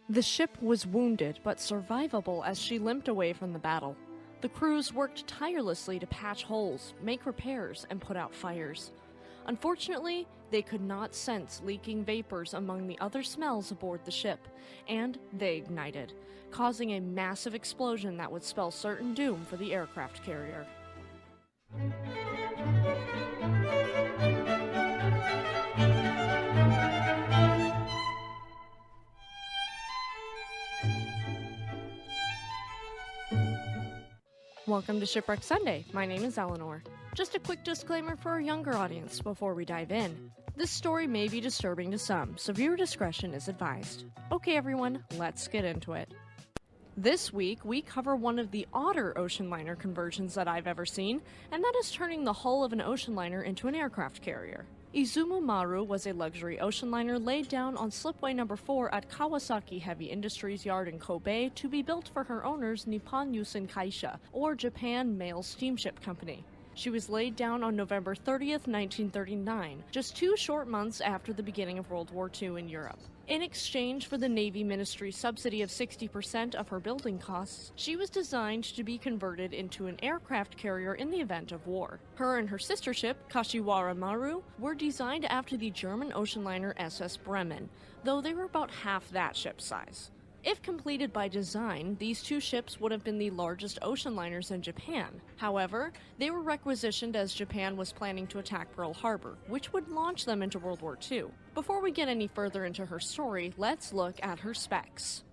The ship was wounded but survivable as she limped away from the battle. The crews worked tirelessly to patch holes, make repairs, and put out fires. Unfortunately, they could not sense leaking vapors among the other smells aboard the ship, and they ignited, causing a massive explosion that would spell certain doom for the aircraft carrier. Welcome to Shipwreck Sunday. My name is Eleanor. Just a quick disclaimer for our younger audience before we dive in. This story may be disturbing to some, so viewer discretion is advised. Okay everyone, let's get into it. This week, we cover one of the odder ocean liner conversions that I've ever seen, and that is turning the hull of an ocean liner into an aircraft carrier. Izumo Maru was a luxury ocean liner laid down on slipway number 4 at Kawasaki Heavy Industries Yard in Kobe to be built for her owners Nippon Yusen Kaisha, or Japan Mail Steamship Company. She was laid down on November 30th, 1939, just 2 short months after the beginning of World War II in Europe. In exchange for the Navy Ministry's subsidy of 60% of her building costs, she was designed to be converted into an aircraft carrier in the event of war. Her and her sister ship, Kashiwara Maru, were designed after the German ocean liner SS Bremen, though they were about half that ship's size. If completed by design, these 2 ships would have been the largest ocean liners in Japan. However, they were requisitioned as Japan was planning to attack Pearl Harbor, which would launch them into World War II. Before we get any further into her story, let's look at her specs.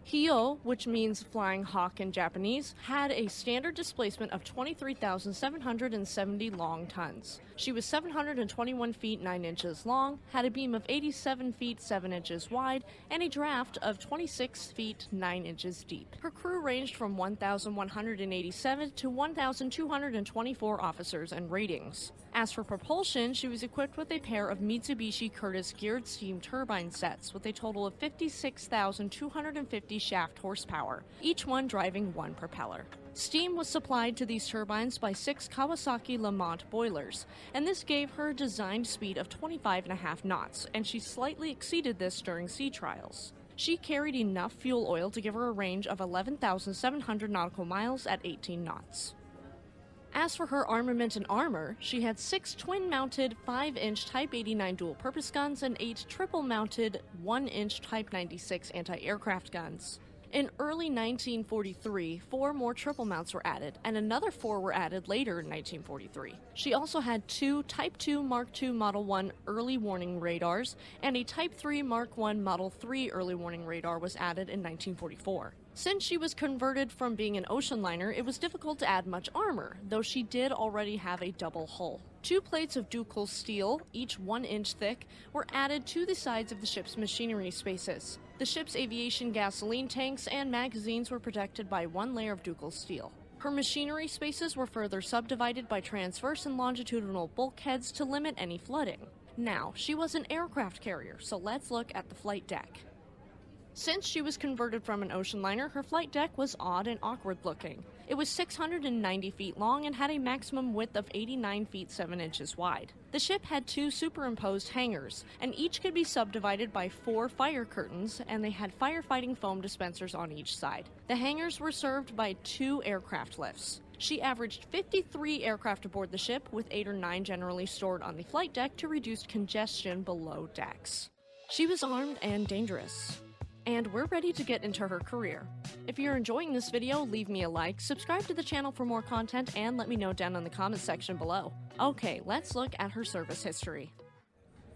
Hiyo, which means flying hawk in Japanese, had a standard displacement of 23,770 long tons. She was 721 feet 9 inches long, had a beam of 87 feet 7 inches wide, and a draft of 26 feet 9 inches deep. Her crew ranged from 1,187 to 1,224 officers and ratings. As for propulsion, she was equipped with a pair of Mitsubishi Curtiss geared steam turbine sets with a total of 56,250 shaft horsepower, each one driving 1 propeller. Steam was supplied to these turbines by 6 Kawasaki Lamont boilers, and this gave her a designed speed of 25.5 knots, and she slightly exceeded this during sea trials. She carried enough fuel oil to give her a range of 11,700 nautical miles at 18 knots. As for her armament and armor, she had 6 twin-mounted 5-inch Type 89 dual-purpose guns and 8 triple-mounted 1-inch Type 96 anti-aircraft guns. In early 1943, 4 more triple mounts were added, and another 4 were added later in 1943. She also had 2 Type 2 Mark II Model 1 early warning radars, and a Type 3 Mark I Model 3 early warning radar was added in 1944. Since she was converted from being an ocean liner, it was difficult to add much armor, though she did already have a double hull. 2 plates of ducal steel, each 1 inch thick, were added to the sides of the ship's machinery spaces. The ship's aviation gasoline tanks and magazines were protected by 1 layer of ducal steel. Her machinery spaces were further subdivided by transverse and longitudinal bulkheads to limit any flooding. Now, she was an aircraft carrier, so let's look at the flight deck. Since she was converted from an ocean liner, her flight deck was odd and awkward looking. It was 690 feet long and had a maximum width of 89 feet 7 inches wide. The ship had 2 superimposed hangars, and each could be subdivided by 4 fire curtains, and they had firefighting foam dispensers on each side. The hangars were served by 2 aircraft lifts. She averaged 53 aircraft aboard the ship, with 8 or 9 generally stored on the flight deck to reduce congestion below decks. She was armed and dangerous. And we're ready to get into her career. If you're enjoying this video, leave me a like, subscribe to the channel for more content, and let me know down in the comments section below. Okay, let's look at her service history.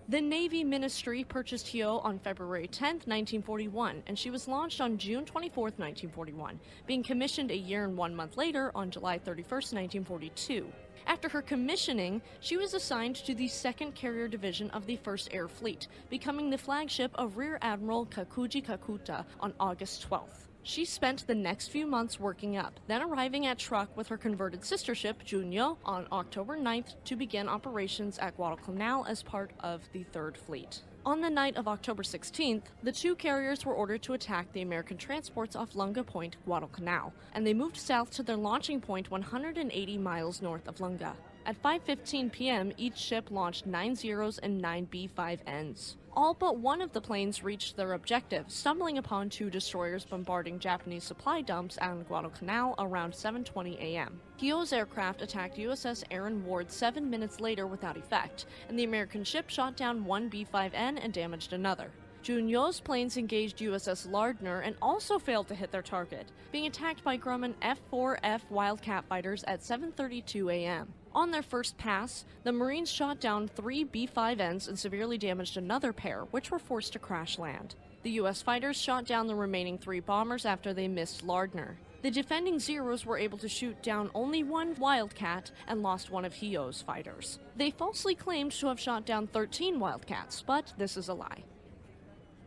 The Navy Ministry purchased Hiyo on February 10, 1941, and she was launched on June 24, 1941, being commissioned a year and 1 month later on July 31, 1942. After her commissioning, she was assigned to the 2nd Carrier Division of the 1st Air Fleet, becoming the flagship of Rear Admiral Kakuji Kakuta on August 12th. She spent the next few months working up, then arriving at Truk with her converted sister ship, Junyo, on October 9th to begin operations at Guadalcanal as part of the 3rd Fleet. On the night of October 16th, the 2 carriers were ordered to attack the American transports off Lunga Point, Guadalcanal, and they moved south to their launching point 180 miles north of Lunga. At 5:15 p.m., each ship launched 9 Zeros and 9 B-5Ns. All but one of the planes reached their objective, stumbling upon 2 destroyers bombarding Japanese supply dumps on Guadalcanal around 7:20 a.m. Hiyo's aircraft attacked USS Aaron Ward 7 minutes later without effect, and the American ship shot down one B-5N and damaged another. Junyo's planes engaged USS Lardner and also failed to hit their target, being attacked by Grumman F-4F Wildcat fighters at 7:32 a.m. On their first pass, the Marines shot down 3 B-5Ns and severely damaged another pair, which were forced to crash land. The U.S. fighters shot down the remaining 3 bombers after they missed Lardner. The defending Zeros were able to shoot down only 1 Wildcat and lost one of Hiyo's fighters. They falsely claimed to have shot down 13 Wildcats, but this is a lie.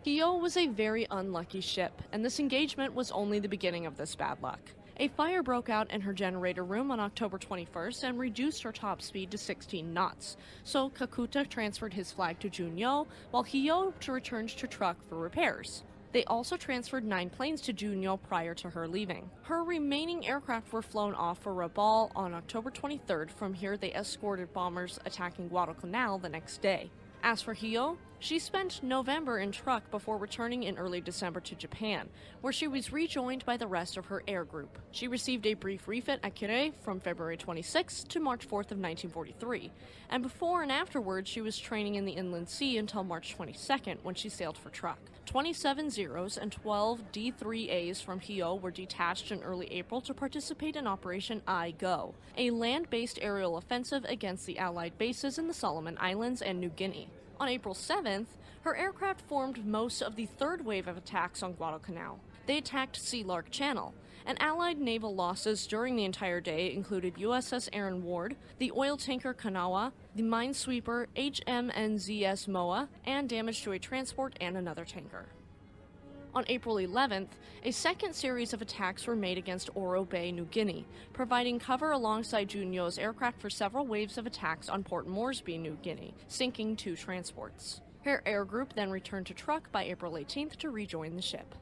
Hiyo was a very unlucky ship, and this engagement was only the beginning of this bad luck. A fire broke out in her generator room on October 21st and reduced her top speed to 16 knots, so Kakuta transferred his flag to Junyo, while Hiyo returned to Truk for repairs. They also transferred 9 planes to Junyo prior to her leaving. Her remaining aircraft were flown off for Rabaul on October 23rd. From here, they escorted bombers attacking Guadalcanal the next day. As for Hiyo, she spent November in Truk before returning in early December to Japan, where she was rejoined by the rest of her air group. She received a brief refit at Kure from February 26 to March 4th of 1943, and before and afterwards she was training in the Inland Sea until March 22nd when she sailed for Truk. 27 Zeros and 12 D-3As from Hiyo were detached in early April to participate in Operation I-Go, a land-based aerial offensive against the Allied bases in the Solomon Islands and New Guinea. On April 7th, her aircraft formed most of the 3rd wave of attacks on Guadalcanal. They attacked Sea Lark Channel, and Allied naval losses during the entire day included USS Aaron Ward, the oil tanker Kanawha, the minesweeper HMNZS Moa, and damage to a transport and another tanker. On April 11th, a second series of attacks were made against Oro Bay, New Guinea, providing cover alongside Junyo's aircraft for several waves of attacks on Port Moresby, New Guinea, sinking 2 transports. Her air group then returned to Truk by April 18th to rejoin the ship.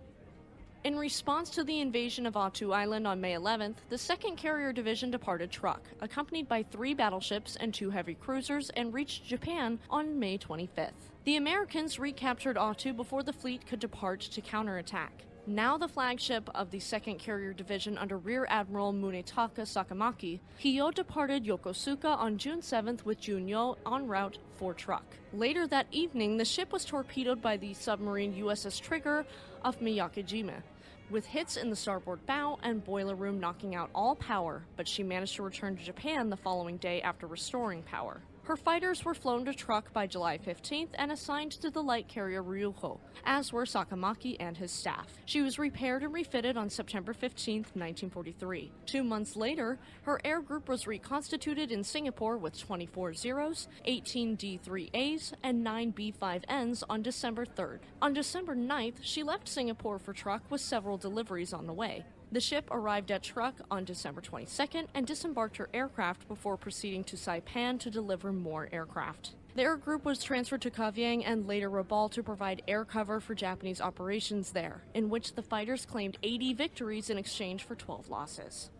In response to the invasion of Attu Island on May 11th, the 2nd Carrier Division departed Truk, accompanied by 3 battleships and 2 heavy cruisers, and reached Japan on May 25th. The Americans recaptured Attu before the fleet could depart to counterattack. Now the flagship of the 2nd Carrier Division under Rear Admiral Munetaka Sakamaki, Hiyo departed Yokosuka on June 7th with Junyo en route for Truk. Later that evening, the ship was torpedoed by the submarine USS Trigger of Miyakejima, with hits in the starboard bow and boiler room knocking out all power, but she managed to return to Japan the following day after restoring power. Her fighters were flown to Truk by July 15th and assigned to the light carrier Ryuho, as were Sakamaki and his staff. She was repaired and refitted on September 15, 1943. 2 months later, her air group was reconstituted in Singapore with 24 Zeros, 18 D-3As, and 9 B-5Ns on December 3rd. On December 9th, she left Singapore for Truk with several deliveries on the way. The ship arrived at Truk on December 22nd and disembarked her aircraft before proceeding to Saipan to deliver more aircraft. The air group was transferred to Kavieng and later Rabaul to provide air cover for Japanese operations there, in which the fighters claimed 80 victories in exchange for 12 losses.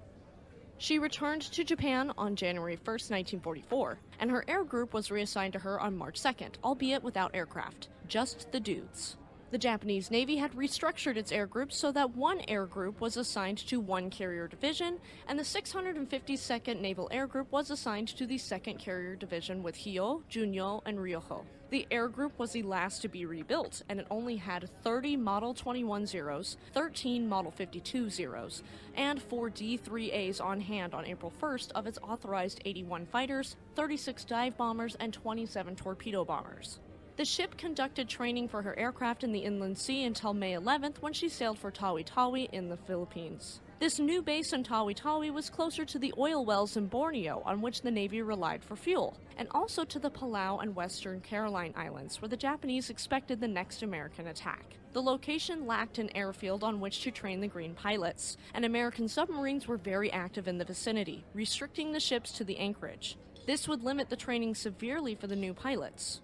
She returned to Japan on January 1st, 1944, and her air group was reassigned to her on March 2nd, albeit without aircraft, just the dudes. The Japanese Navy had restructured its air groups so that one air group was assigned to one carrier division, and the 652nd Naval Air Group was assigned to the 2nd Carrier Division with Hiyo, Junyo, and Ryuho. The air group was the last to be rebuilt, and it only had 30 Model 21 Zeros, 13 Model 52 Zeros, and 4 D-3As on hand on April 1st of its authorized 81 fighters, 36 dive bombers, and 27 torpedo bombers. The ship conducted training for her aircraft in the Inland Sea until May 11th when she sailed for Tawi-Tawi in the Philippines. This new base in Tawi-Tawi was closer to the oil wells in Borneo on which the Navy relied for fuel, and also to the Palau and Western Caroline Islands where the Japanese expected the next American attack. The location lacked an airfield on which to train the Green pilots, and American submarines were very active in the vicinity, restricting the ships to the anchorage. This would limit the training severely for the new pilots.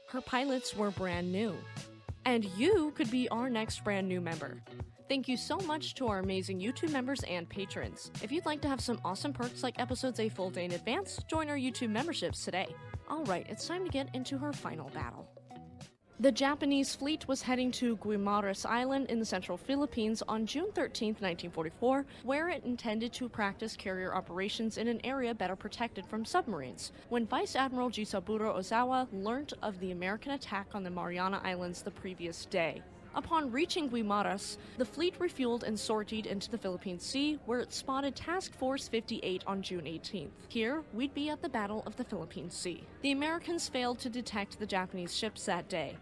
Her pilots were brand new. And you could be our next brand new member. Thank you so much to our amazing YouTube members and patrons. If you'd like to have some awesome perks like episodes a full day in advance, join our YouTube memberships today. Alright, it's time to get into her final battle. The Japanese fleet was heading to Guimaras Island in the central Philippines on June 13, 1944, where it intended to practice carrier operations in an area better protected from submarines, when Vice Admiral Jisaburo Ozawa learnt of the American attack on the Mariana Islands the previous day. Upon reaching Guimaras, the fleet refueled and sortied into the Philippine Sea, where it spotted Task Force 58 on June 18th. Here, we'd be at the Battle of the Philippine Sea. The Americans failed to detect the Japanese ships that day.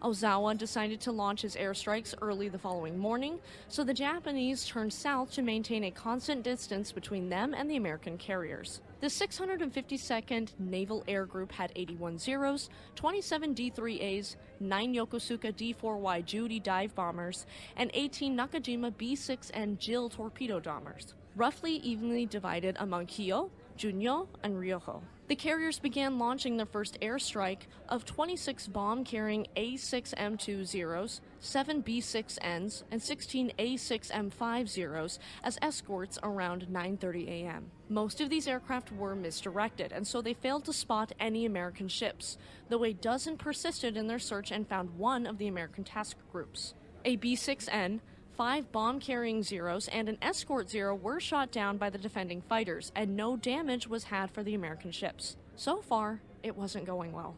Ozawa decided to launch his airstrikes early the following morning, so the Japanese turned south to maintain a constant distance between them and the American carriers. The 652nd Naval Air Group had 81 Zeros, 27 D-3As, 9 Yokosuka D-4Y Judy dive bombers, and 18 Nakajima B-6N Jill torpedo bombers, roughly evenly divided among Hiyo, Junyo, and Ryoho. The carriers began launching their first airstrike of 26 bomb-carrying A-6M2 Zeros, 7 B-6Ns, and 16 A-6M5 Zeros as escorts around 9:30 a.m. Most of these aircraft were misdirected, and so they failed to spot any American ships, though a dozen persisted in their search and found one of the American task groups. A B-6N, 5 bomb-carrying Zeros, and an escort Zero were shot down by the defending fighters, and no damage was had for the American ships. So far, it wasn't going well.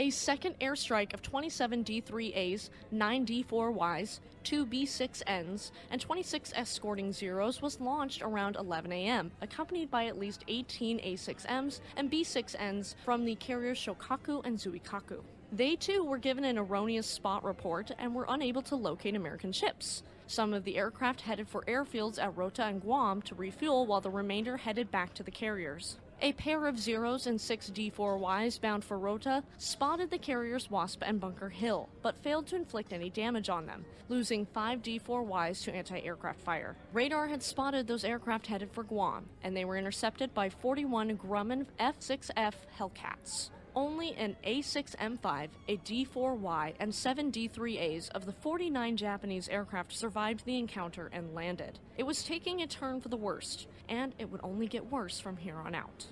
A second airstrike of 27 D-3As, 9 D-4Ys, 2 B-6Ns, and 26 escorting Zeros was launched around 11 a.m., accompanied by at least 18 A-6Ms and B-6Ns from the carriers Shokaku and Zuikaku. They too were given an erroneous spot report and were unable to locate American ships. Some of the aircraft headed for airfields at Rota and Guam to refuel, while the remainder headed back to the carriers. A pair of Zeros and 6 D-4Ys bound for Rota spotted the carriers Wasp and Bunker Hill, but failed to inflict any damage on them, losing 5 D-4Ys to anti-aircraft fire. Radar had spotted those aircraft headed for Guam, and they were intercepted by 41 Grumman F-6F Hellcats. Only an A-6M5, a D-4Y, and 7 D-3As of the 49 Japanese aircraft survived the encounter and landed. It was taking a turn for the worst, and it would only get worse from here on out.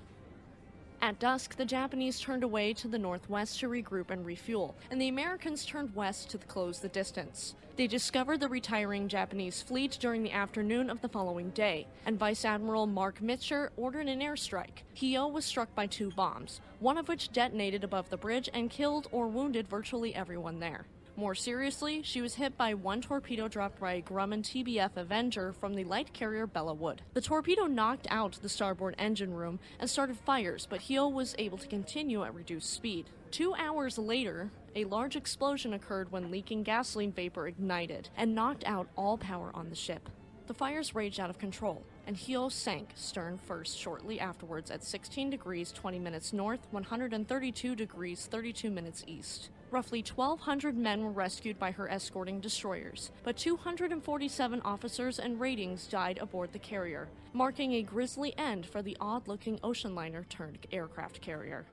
At dusk, the Japanese turned away to the northwest to regroup and refuel, and the Americans turned west to close the distance. They discovered the retiring Japanese fleet during the afternoon of the following day, and Vice Admiral Mark Mitscher ordered an airstrike. Hiyo was struck by 2 bombs, one of which detonated above the bridge and killed or wounded virtually everyone there. More seriously, she was hit by 1 torpedo dropped by a Grumman TBF Avenger from the light carrier Bella Wood. The torpedo knocked out the starboard engine room and started fires, but Hiyo was able to continue at reduced speed. 2 hours later, a large explosion occurred when leaking gasoline vapor ignited and knocked out all power on the ship. The fires raged out of control, and Hiyo sank stern first shortly afterwards at 16 degrees 20 minutes north, 132 degrees 32 minutes east. Roughly 1,200 men were rescued by her escorting destroyers, but 247 officers and ratings died aboard the carrier, marking a grisly end for the odd-looking ocean liner turned aircraft carrier.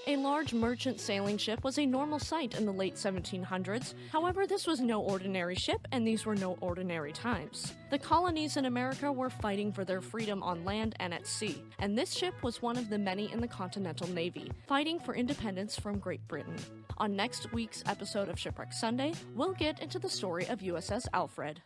A large merchant sailing ship was a normal sight in the late 1700s. However, this was no ordinary ship, and these were no ordinary times. The colonies in America were fighting for their freedom on land and at sea, and this ship was one of the many in the Continental Navy, fighting for independence from Great Britain. On next week's episode of Shipwreck Sunday, we'll get into the story of USS Alfred.